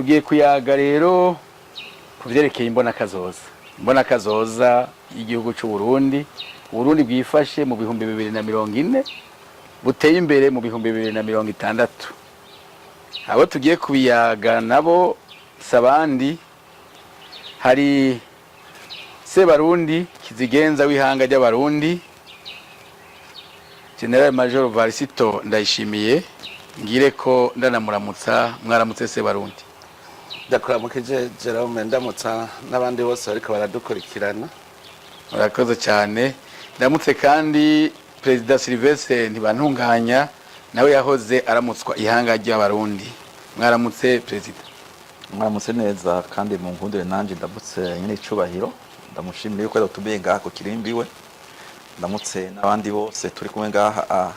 tugiye kuyaga rero kuvyerekeye imbona kazoza y'igihugu c'u Burundi. Burundi bwifashe mu bihumbi 2040 buteye imbere mu bihumbi 2060. Abo tugiye kubiyaga nabo sabandi hari Sebarundi Kizigenza w'ihanga ry'abarundi General Major Varisito Ndayishimiye, ngire ko ndanamuramutsa. Mwaramutse Sebarundi? Ndakuramukije Jerome, ndamutsa n'abandi bose bariko baradukurikirana. Murakoze cyane. Ndamutse kandi President Sylvestre Ntibantunganya, nawe yahoze aramutswa ihanga ry'abarundi. Mwaramutse President? Mwaramutse neza kandi mu nkundire nanje ndamutse nyine icubahiro. Ndamushimire ko yatubiye ngaha ku kirimbiwe. Ndamutse n'abandi bose turi kumwe ngaha.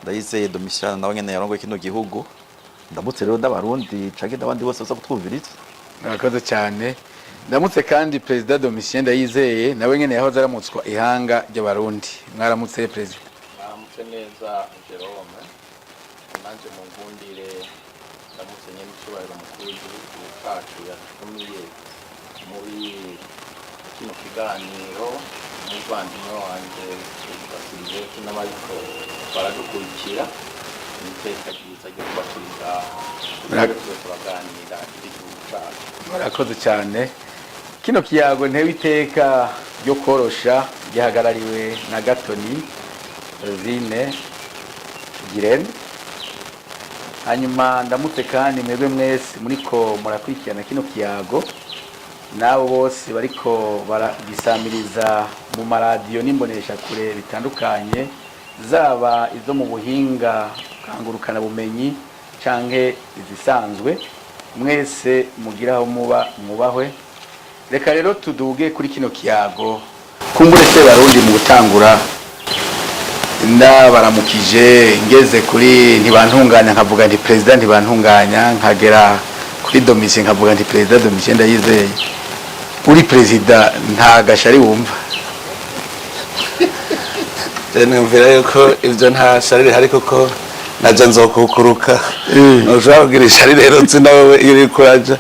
Ndayizeye Domitian nawe nyene yarongoye kino gihugu. Ndamutse rero n'abarundi canke n'abandi bose baza kutwumviriza. Murakoze cyane. Ndamutse kandi President Domitian Ndayizeye nawe nyene yahoze aramutswa ihanga ry'abarundi. Mwaramutse President? Mwaramutse neza Jerome. Nanje mu nkundire ndamutse nyene icubahiro mukuru w'igihugu cacu yatumiye muri kino kiganiro n'umuvandimwe wanje Sylvestre n'abariko baradukurikira. Iteka ryiza ryo kubakuriza turaganira igihugu cacu. Murakoze cyane. Kino kiyago ntewe iteka ryo korosha gihagarariwe na Gatoni Rosine Girene. Hanyuma ndamutse kandi mwebwe mwese muriko murakurikirana kino kiyago, nabo bose bariko baragisamiriza mu maradiyo n'imbonesha kure bitandukanye, zaba izo mu buhinga kangurukana bumenyi canke izisanzwe. Mwese mugiraho muba mubahwe. Reka rero tuduge kuri kino kiyago. Kumbure Sebarundi mu gutangura ndabaramukije, ngeze kuri Ntibantunganya nkavuga nti President Ntibantunganya, nkagera kuri Domitian nkavuga nti President Domitian Ndayizeye. Uri President nta gashari wumva? Nemvira yuko ivyo nta sharire hari kuko naje nzokukuruka. Uzavugirisha rero nawe iri kuraja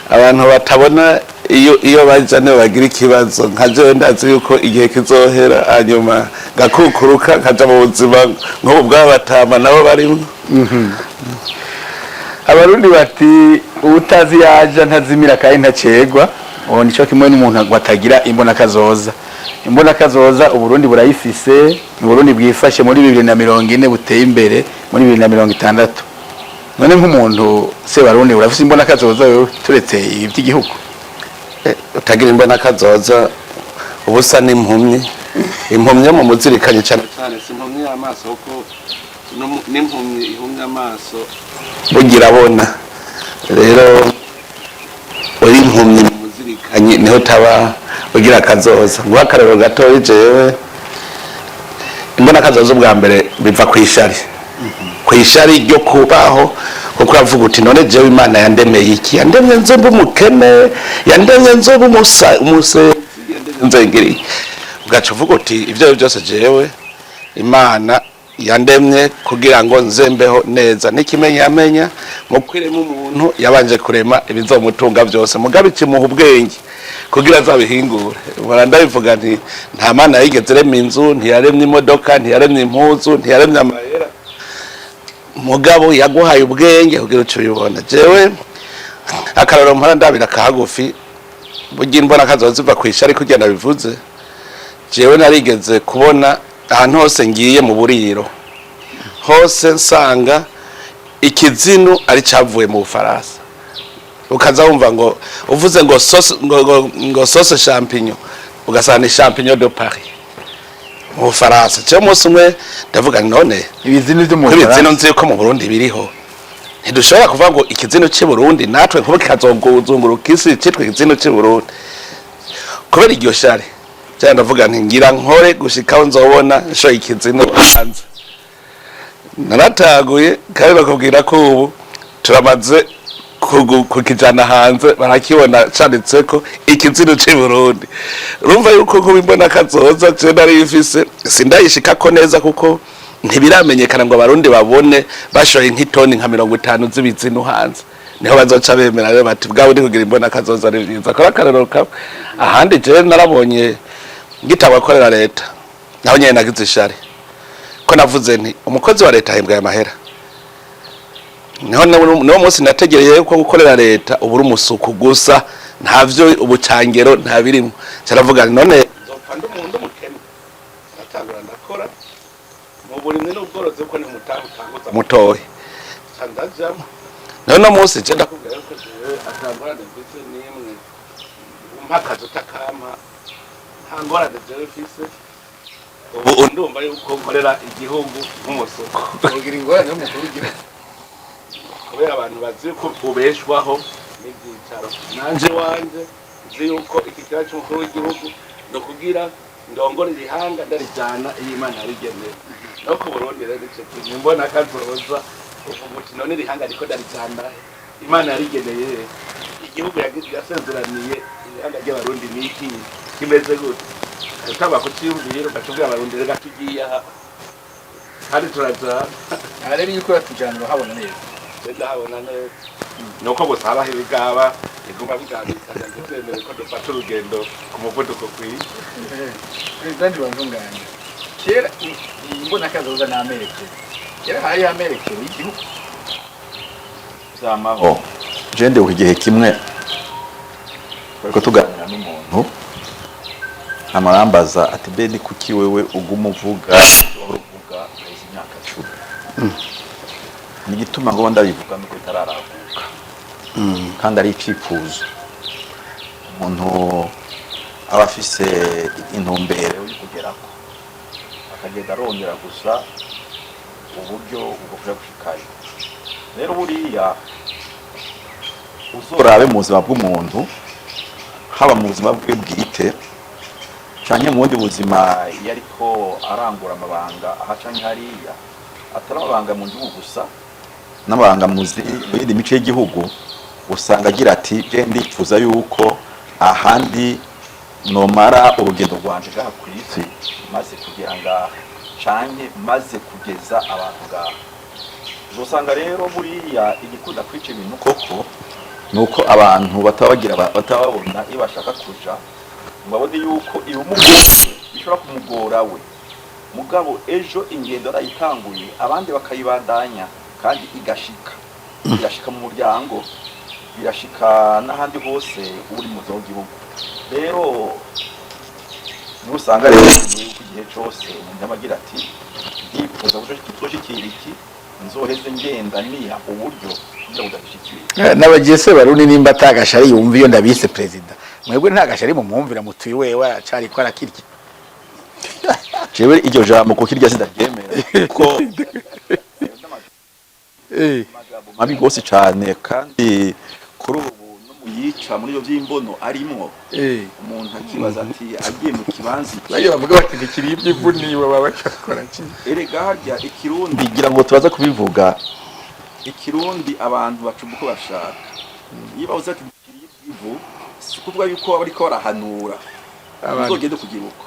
abantu batabona iyo baje ne bagira ikibazo. Nkaje ndazi yuko igihe kizohera hanyuma gakukuruka kaja mu buzima nk'ubu bw'abatama nabo barimo. Abarundi bati utazi yaje ntazimira kandi ntacegwa. Nico kimwe n'umuntu watagira imbona kazoza. Imbona kazoza Uburundi burayifise. Uburundi bwifashe muri 2040 buteye imbere muri 2060. None nk'umuntu Sebarundi urafise imbona kazoza wewe turetse iby'igihugu? Utagira imbona kazoza ubusa n'impumyi. Impumyi mu muzirikanye cyane cyane simpumyi amaso uko n'impumyi ihumye amaso bugira abona. Rero uri impumyi mu muzirikanye niho taba ugira kazoza. Guhakarero gatoyi jewe imbona kazoza ubwa mbere biva kwishari. Kwishari ryo kubaho kuko avuga uti none jewe Imana yandemeye iki? Yandemye nzomba umukene, yandemye nzomba umuse, nzengeri. Ugaca uvuga uti ivyo byose jewe Imana yandemye kugira ngo nzembeho neza. Nikimenya yamenya mukwiremo umuntu yabanje kurema ibizomutunga byose, mugabe kimuha ubwenge kugira azabihingure. Ndabivuga nti nta Mana yigeze rema inzu, ntiyaremye imodoka, ntiyaremye impuzu, ntiyaremye amahera. Mugabo yaguhaye ubwenge kugira uco bibona. Jewe akararo mpara ndabira kagufi bugira imbona kazoza ziva kwishari kugenda bivuze. Jewe narigeze kubona ahantu hose ngiye mu buriro hose nsanga ikizinu ari cavuye mu Bufaransa. Ukaza wumva ngo uvuze ngo sauce champignon ugasana champignon de Paris mu Bufaransa. Cyo munsi umwe ndavuga none ibizinu byo mu Bufaransa ibizinu nzi ko mu Burundi biriho. Ntidushobora kuvuga ngo ikizinu cy'i Burundi natwe kuba kazonguzunguruka isi cyitwe ikizinu cy'i Burundi kubera iryo shari. Cyane ndavuga nti ngira nkore gushikaho nzobona sho ikizinu hanze. Narataguye kandi bakubwira ko ubu turamaze kukijana hanze, barakibona canditse ko ikizinu cy'i Burundi. Urumva yuko kuba imbona kazoza je nari ifise sindayishika ko neza kuko ntibiramenyekana ngo abarundi babone bashoye nk'itoni nka 50 z'ibizinu hanze. niho bazoca bemera rero bati bwawe ni kugira imbona kazoza ari byiza kora akarero kamwe ahandi je narabonye ngitaba korera leta naho nyene nagize ishari ko navuze nti umukozi wa leta ahembwa amahera niho munsi nategereye ko gukorera leta ubura umusuku gusa ntavyo ubucangero nta birimo cyaravuga none nzopfa ndumuntu mukene natangura ndakora mu burimwe n'ubworozi ko ni mutahutanguza mutoyi candajamo none munsi je ndakubwira ko jewe atangorane mfise nimwe umpakaje utakama nta ngorane jewe mfise ubu ndumva yuko nkorera igihugu nk'umusuku kugira ingorane y'umukuru w'igihugu kubera abantu bazi ko ubeshwaho n'ibyicaro nanje wanje nzi yuko iki kibazo cy'umukuru w'igihugu no kugira ndongore irihanga ndarijana Imana yarigeneye no ku Burundi rero ico kintu mbona kazoza uvuga uti none irihanga riko ndarijana Imana yarigeneye igihugu yasezeraniye irihanga ry'abarundi niki kimeze gute utaba kucyumvira ugacubwira abarundi rega tugiye aha kandi turazana rero yuko yatujana habona neza ndahabona neza nuko gusa habaho ibigaba iguma bigabikana ndemere ko dufata urugendo ku muvuduko kwiye President Bavunganye kera imbona kazoza n'amerekero kera hari amerekero y'igihugu zamaho jende igihe kimwe bariko tuganira n'umuntu amarambaza ati be ni kuki wewe uguma uvuga uruvuga haize imyaka 10 ni gituma ngo ndabivuga nuko itararavuka kandi ari icifuzo umuntu aba afise intumbero yo kugerako akagenda arongera gusa uburyo bwo kuja gushikayo rero buriya uzorabe mu buzima bw'umuntu haba mu buzima bwe bwite canke mu bundi buzima iyo ariko arangura amabanga aha canke hariya atari amabanga mu gihugu gusa n'amabanga mu yindi mico y'igihugu usanga agira ati je ndifuza yuko ahandi nomara urugendo rwanje ngaha ku isi maze kugera ngaha canke maze kugeza abantu ngaha uzosanga rero buriya igikunda kwica ibintu koko nuko abantu batababona iyo bashaka kuja babone yuko iyo umugore bishobora kumugora we mugabo ejo ingendo arayitanguye abandi bakayibandanya kandi igashika mu muryango birashika n'ahandi hose uri mu gihugu rero nusanga rero yuko igihe cyose umuntu abagira ati ndifuza gushikira iki nzoheze ngenda niha uburyo kugira ngo ndashikire n'abagese barundi nimba atagashari yumva iyo ndabise president mwebwe ntagashari mu mwumvira mutuye wewe aracari ko arakirya jewe iryo jambo ko kirya sindaryemera ko mabi gose cyane kandi kuri ubu no muyica muri iyo byimbono arimwo umuntu akibaza ati agiye mu kibanzi bayo bavuga bati ikiribye ivuniwe baba bakora iki erega harya ikirundi ngira ngo tubaza kubivuga ikirundi abantu bacubuko bashaka iyo bavuze ati ikiribye ivu kuvuga yuko bariko barahanura uzogende kugira uko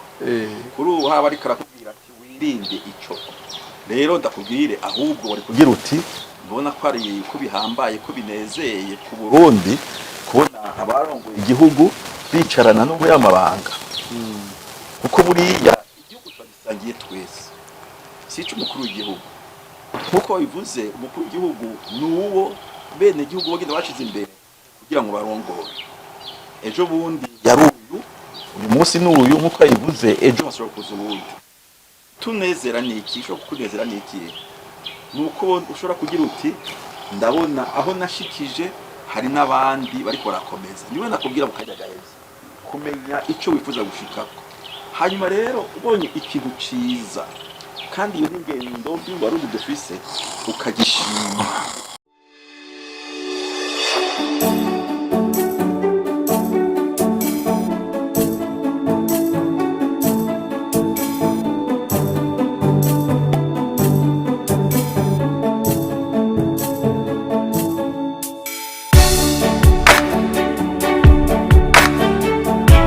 kuri ubu haba ariko arakubwira ati wirinde ico rero ndakubwire ahubwo bari kugira uti mbona ko ari ko bihambaye ko binezeye ku Burundi kubona abarongoye igihugu bicarana n'ubwo y'amabanga kuko buriya igihugu twagisangiye twese si cyo umukuru w'igihugu nkuko bivuze umukuru w'igihugu nuwo bene igihugu bagenda bashize imbere kugira ngo barongore ejo bundi yaruyu uyu munsi n'uyu nkuko yabivuze ejo basoro kuzubundi tunezera niki cyo kunezera niki nuko ushobora kugira uti ndabona aho nashikije hari n'abandi bariko barakomeza niwe nakubwira mukajagaheza kumenya ico wifuza gushikako hanyuma rero ubonye ikintu ciza kandi iyo ngendo by'ubarundi dufise ukagishima